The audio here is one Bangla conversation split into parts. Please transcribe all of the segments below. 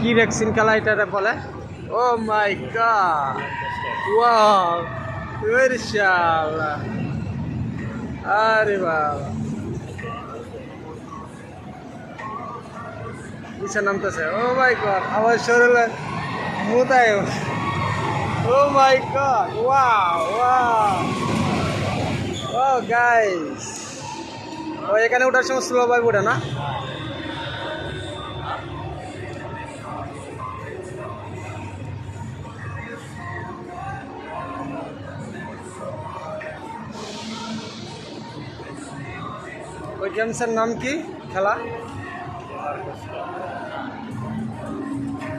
কি রেক্সিন খেলা এটা বলে? ও মাই গড, ওয়াও, মাশাআল্লাহ, আরে বাবা, নিচে নামতেছে। ও মাই গড, আমার শরীরে মুতায়। ও মাই গড, ওয়াও ওয়াও, ও গাইস, ও এখানে ওঠার সময় স্লো ভাবে ওঠে না? ওই গেমসের নাম কি খেলা?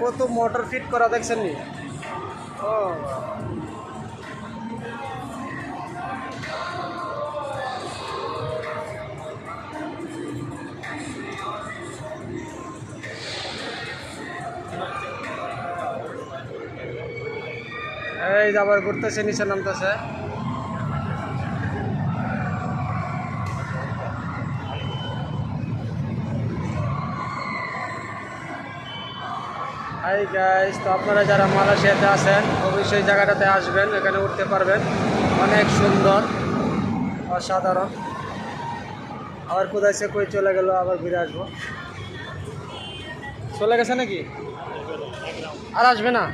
কত মোটর ফিট করা দেখছেন নি? ও এই আবার ঘুরতেছে, নিচে নামতেছে। হাই গাইস, তো আপনারা যারা মালয়েশিয়াতে আছেন অবশ্যই জায়গাটাতে আসবেন, এখানে উঠতে পারবেন, অনেক সুন্দর, অসাধারণ। আবার কোথায় সে কই চলে গেল, আবার ঘুরে আসবো। চলে গেছে নাকি? আর আসবে না?